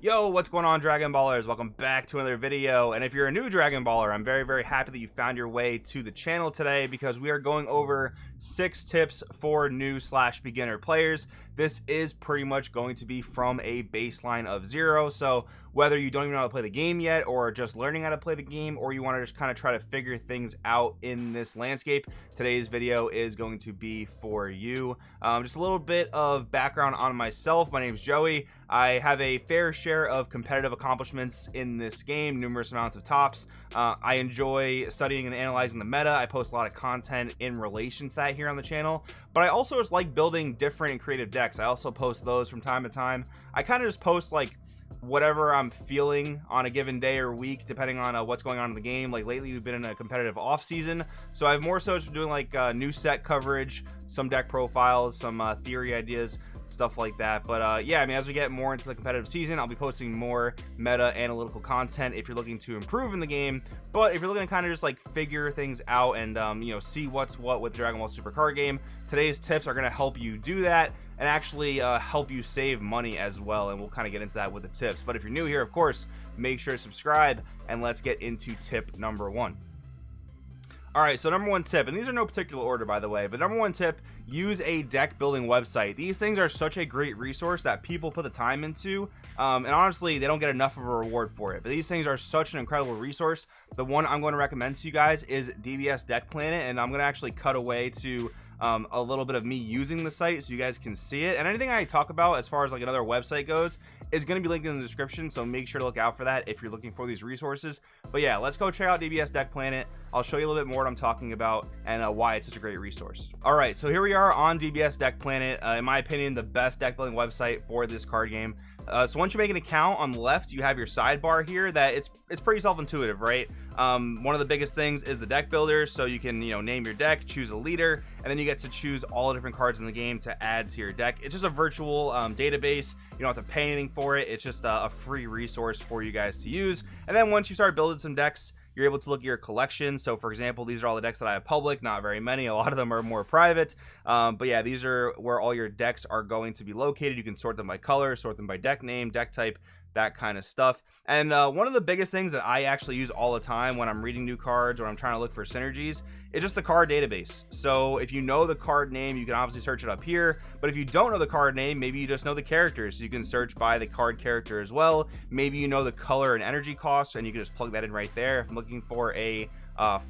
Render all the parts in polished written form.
Yo, what's going on, Dragon Ballers? Welcome back to another video. And if you're a new Dragon Baller, I'm very happy that you found your way to the channel today, because we are going over 6 tips for new / beginner players. This is pretty much going to be from a baseline of 0. So whether you don't even know how to play the game yet, or just learning how to play the game, or you want to just kind of try to figure things out in this landscape, today's video is going to be for you. Just a little bit of background on myself. My name is Joey. I have a fair share of competitive accomplishments in this game, numerous amounts of tops. I enjoy studying and analyzing the meta. I post a lot of content in relation to that here on the channel, but I also just like building different and creative decks. I also post those from time to time. I kind of just post like whatever I'm feeling on a given day or week, depending on what's going on in the game. Like lately we've been in a competitive off season, so I've more so just been doing like new set coverage, some deck profiles, some theory ideas, stuff like that. But yeah, I mean, as we get more into the competitive season, I'll be posting more meta analytical content if you're looking to improve in the game. But if you're looking to kind of just like figure things out and you know, see what's what with the Dragon Ball Super card game, today's tips are going to help you do that and actually help you save money as well, and we'll kind of get into that with the tips. But if you're new here, of course, make sure to subscribe, and let's get into tip number 1. Alright, so number 1 tip, and these are no particular order by the way, but number 1 tip, use a deck building website. These things are such a great resource that people put the time into, and honestly they don't get enough of a reward for it, but these things are such an incredible resource. The one I'm going to recommend to you guys is DBS Deck Planet, and I'm going to actually cut away to a little bit of me using the site so you guys can see it, and anything I talk about as far as like another website goes is going to be linked in the description, so make sure to look out for that if you're looking for these resources. But yeah, let's go check out DBS Deck Planet. I'll show you a little bit more what I'm talking about and why it's such a great resource. All right, so here we are on DBS Deck Planet. In my opinion, the best deck building website for this card game. So once you make an account, on the left you have your sidebar here that it's pretty self-intuitive, right? One of the biggest things is the deck builder, so you can, you know, name your deck, choose a leader, and then you get to choose all the different cards in the game to add to your deck. It's just a virtual database. You don't have to pay anything for it. It's just a free resource for you guys to use. And then once you start building some decks, you're able to look at your collection. So for example, these are all the decks that I have public, not very many, a lot of them are more private, but yeah, these are where all your decks are going to be located. You can sort them by color, sort them by deck name, deck type, that kind of stuff. And one of the biggest things that I actually use all the time when I'm reading new cards or I'm trying to look for synergies is just the card database. So if you know the card name, you can obviously search it up here, but if you don't know the card name, maybe you just know the characters, so you can search by the card character as well. Maybe you know the color and energy cost, and you can just plug that in right there. If I'm looking for a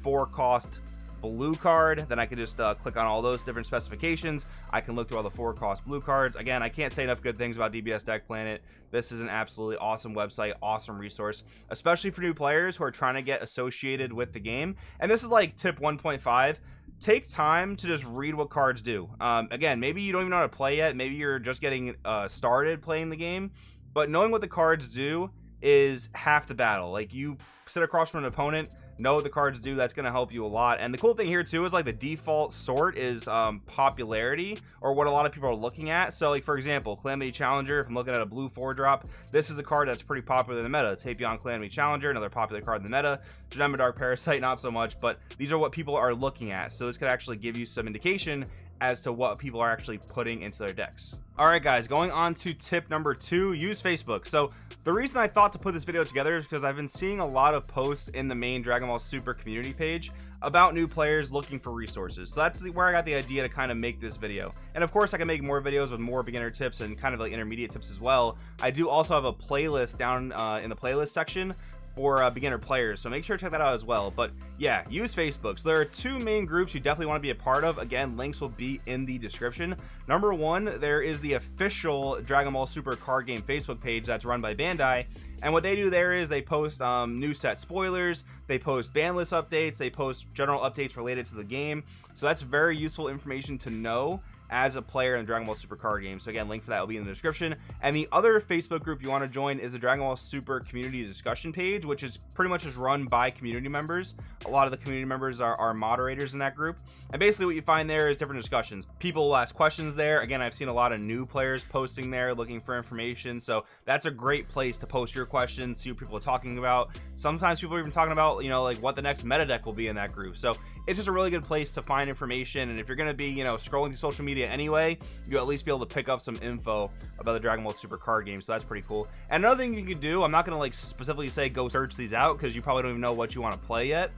4 cost blue card, then I can just click on all those different specifications. I can look through all the 4 cost blue cards. Again, I can't say enough good things about DBS Deck Planet. This is an absolutely awesome website, awesome resource, especially for new players who are trying to get associated with the game. And this is like tip 1.5. Take time to just read what cards do. Again, maybe you don't even know how to play yet. Maybe you're just getting started playing the game, but knowing what the cards do is half the battle. Like, you sit across from an opponent, know what the cards do, that's going to help you a lot. And the cool thing here too is like the default sort is popularity, or what a lot of people are looking at. So like, for example, Calamity Challenger, if I'm looking at a blue 4-drop, this is a card that's pretty popular in the meta. Tapion Calamity Challenger, another popular card in the meta. Janemba Dark Parasite, not so much, but these are what people are looking at, so this could actually give you some indication as to what people are actually putting into their decks. All right guys, going on to tip number 2, use Facebook. So the reason I thought to put this video together is because I've been seeing a lot of posts in the main Dragon Ball Super community page about new players looking for resources. So that's where I got the idea to kind of make this video. And of course I can make more videos with more beginner tips and kind of like intermediate tips as well. I do also have a playlist down in the playlist section for beginner players, so make sure to check that out as well. But yeah, use Facebook. So there are 2 main groups you definitely want to be a part of. Again, links will be in the description. Number 1, there is the official Dragon Ball Super card game Facebook page that's run by Bandai, and what they do there is they post new set spoilers, they post ban list updates, they post general updates related to the game. So that's very useful information to know as a player in the Dragon Ball Super card game. So again, link for that will be in the description. And the other Facebook group you want to join is the Dragon Ball Super community discussion page, which is pretty much just run by community members. A lot of the community members are moderators in that group, and basically what you find there is different discussions. People will ask questions there. Again, I've seen a lot of new players posting there looking for information, so that's a great place to post your questions, see what people are talking about. Sometimes people are even talking about, you know, like what the next meta deck will be in that group. So it's just a really good place to find information. And if you're going to be, you know, scrolling through social media media anyway, you'll at least be able to pick up some info about the Dragon Ball Super card game. So that's pretty cool. And another thing you can do, I'm not going to like specifically say go search these out because you probably don't even know what you want to play yet.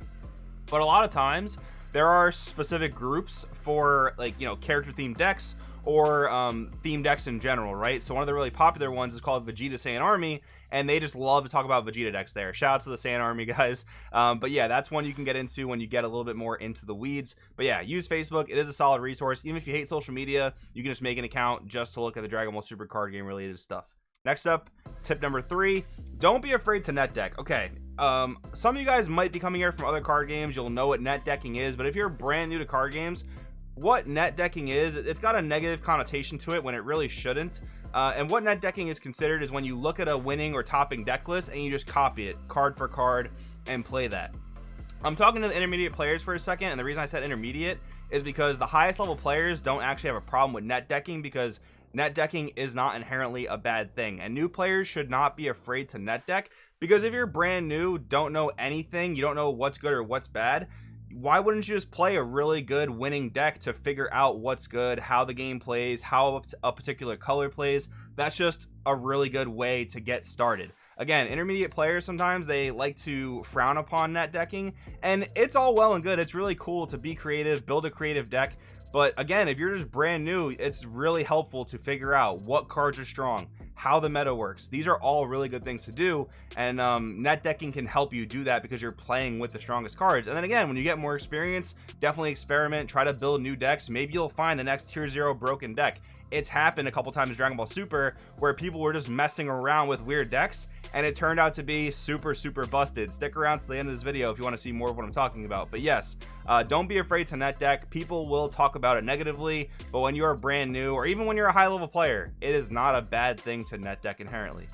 But a lot of times there are specific groups for like, you know, character themed decks or theme decks in general, right? So one of the really popular ones is called Vegeta Saiyan Army, and they just love to talk about Vegeta decks there. Shout out to the Saiyan Army guys. But yeah, that's one you can get into when you get a little bit more into the weeds. But yeah, use Facebook. It is a solid resource. Even if you hate social media, you can just make an account just to look at the Dragon Ball Super card game related stuff. Next up, tip number 3, don't be afraid to net deck. Okay, some of you guys might be coming here from other card games. You'll know what net decking is, but if you're brand new to card games, what net decking is, it's got a negative connotation to it when it really shouldn't. And what net decking is considered is when you look at a winning or topping deck list and you just copy it card for card and play that. I'm talking to the intermediate players for a second, and the reason I said intermediate is because the highest level players don't actually have a problem with net decking, because net decking is not inherently a bad thing, and new players should not be afraid to net deck, because if you're brand new, don't know anything, you don't know what's good or what's bad, why wouldn't you just play a really good winning deck to figure out what's good, how the game plays, how a particular color plays? That's just a really good way to get started. Again, intermediate players, sometimes they like to frown upon net decking, and it's all well and good. It's really cool to be creative, build a creative deck. But again, if you're just brand new, it's really helpful to figure out what cards are strong, how the meta works. These are all really good things to do, and net decking can help you do that because you're playing with the strongest cards. And then again, when you get more experience, definitely experiment, try to build new decks. Maybe you'll find the next tier 0 broken deck. It's happened a couple times in Dragon Ball Super where people were just messing around with weird decks, and it turned out to be super busted. Stick around to the end of this video if you want to see more of what I'm talking about. But yes, don't be afraid to net deck. People will talk about it negatively, but when you're brand new, or even when you're a high level player, it is not a bad thing to net deck inherently.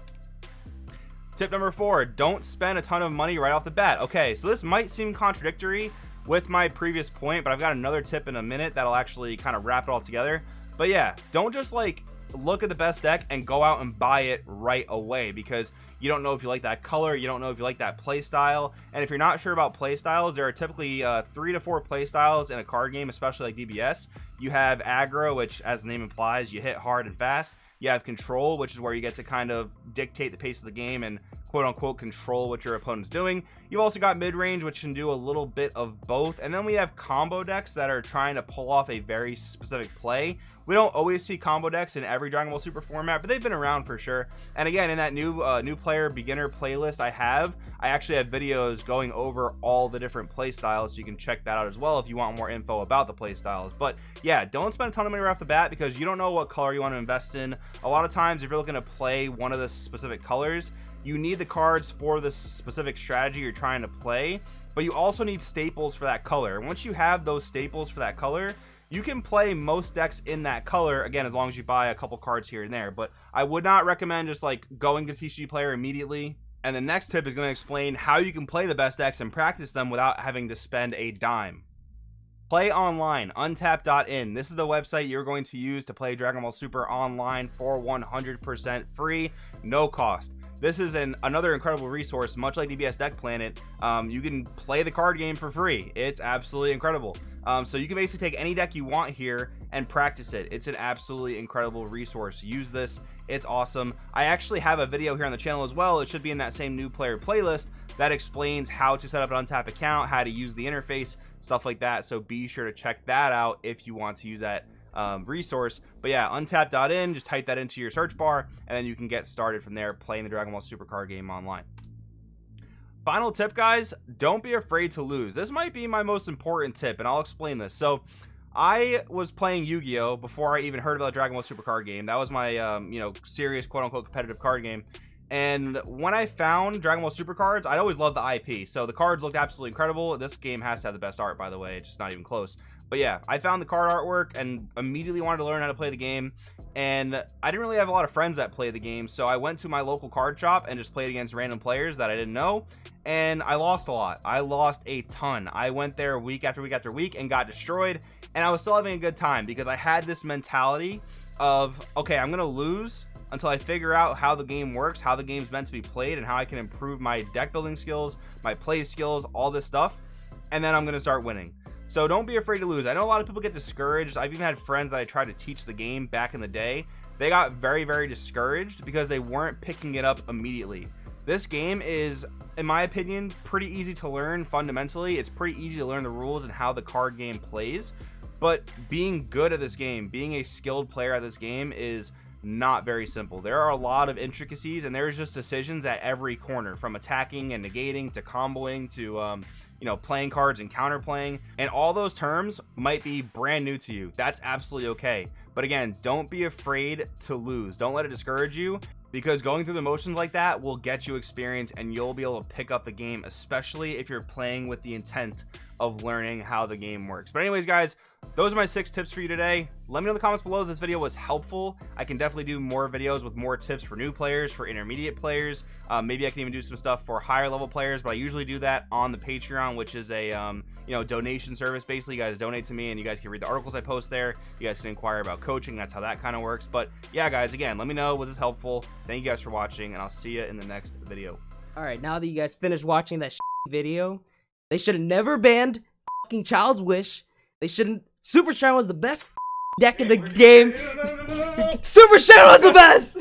Tip number 4, don't spend a ton of money right off the bat. Okay, so this might seem contradictory with my previous point, but I've got another tip in a minute that'll actually kind of wrap it all together. But yeah, don't just like look at the best deck and go out and buy it right away, because you don't know if you like that color, you don't know if you like that play style. And if you're not sure about play styles, there are typically 3 to 4 play styles in a card game, especially like DBS. You have aggro, which as the name implies, you hit hard and fast. You have control, which is where you get to kind of dictate the pace of the game and quote unquote control what your opponent's doing. You've also got mid-range, which can do a little bit of both. And then we have combo decks that are trying to pull off a very specific play. We don't always see combo decks in every Dragon Ball Super format, but they've been around for sure. And again, in that new player beginner playlist I actually have videos going over all the different play styles, so you can check that out as well if you want more info about the play styles. But yeah, don't spend a ton of money right off the bat, because you don't know what color you want to invest in. A lot of times, if you're looking to play one of the specific colors, you need the cards for the specific strategy you're trying to play, but you also need staples for that color. And once you have those staples for that color, you can play most decks in that color, again, as long as you buy a couple cards here and there. But I would not recommend just like going to TCG Player immediately. And the next tip is going to explain how you can play the best decks and practice them without having to spend a dime. Play online, untap.in. This is the website you're going to use to play Dragon Ball Super online for 100% free, no cost. This is another incredible resource, much like DBS Deck Planet. You can play the card game for free. It's absolutely incredible. So you can basically take any deck you want here and practice it. It's an absolutely incredible resource. Use this. It's awesome. I actually have a video here on the channel as well. It should be in that same new player playlist that explains how to set up an Untap account, how to use the interface, stuff like that. So be sure to check that out if you want to use that resource. But yeah, untap.in, just type that into your search bar, and then you can get started from there playing the Dragon Ball Super card game online. Final tip, guys, don't be afraid to lose. This might be my most important tip, and I'll explain this. So I was playing Yu-Gi-Oh before I even heard about the Dragon Ball Super card game. That was my serious quote unquote competitive card game. And when I found Dragon Ball Super cards, I'd always loved the IP. So the cards looked absolutely incredible. This game has to have the best art, by the way. It's just not even close. But yeah, I found the card artwork and immediately wanted to learn how to play the game. And I didn't really have a lot of friends that play the game. So I went to my local card shop and just played against random players that I didn't know. And I lost a lot. I lost a ton. I went there week after week after week and got destroyed. And I was still having a good time because I had this mentality of, okay, I'm going to lose until I figure out how the game works, how the game's meant to be played, and how I can improve my deck building skills, my play skills, all this stuff, and then I'm going to start winning. So don't be afraid to lose. I know a lot of people get discouraged. I've even had friends that I tried to teach the game back in the day. They got very, very discouraged because they weren't picking it up immediately. This game is, in my opinion, pretty easy to learn fundamentally. It's pretty easy to learn the rules and how the card game plays. But being good at this game, being a skilled player at this game is not very simple. There are a lot of intricacies, and there's just decisions at every corner, from attacking and negating to comboing to playing cards and counterplaying, and all those terms might be brand new to you. That's absolutely okay. But again, don't be afraid to lose. Don't let it discourage you, because going through the motions like that will get you experience, and you'll be able to pick up the game, especially if you're playing with the intent of learning how the game works. But anyways, guys, those are my 6 tips for you today. Let me know in the comments below if this video was helpful. I can definitely do more videos with more tips for new players, for intermediate players. Maybe I can even do some stuff for higher level players, but I usually do that on the Patreon, which is a donation service. Basically, you guys donate to me and you guys can read the articles I post there. You guys can inquire about coaching. That's how that kind of works. But yeah, guys, again, let me know, was this helpful? Thank you guys for watching, and I'll see you in the next video. All right, now that you guys finished watching that video, they should have never banned fucking Child's Wish. They shouldn't. Super Shadow was the best deck in the game. Super Shadow was the best!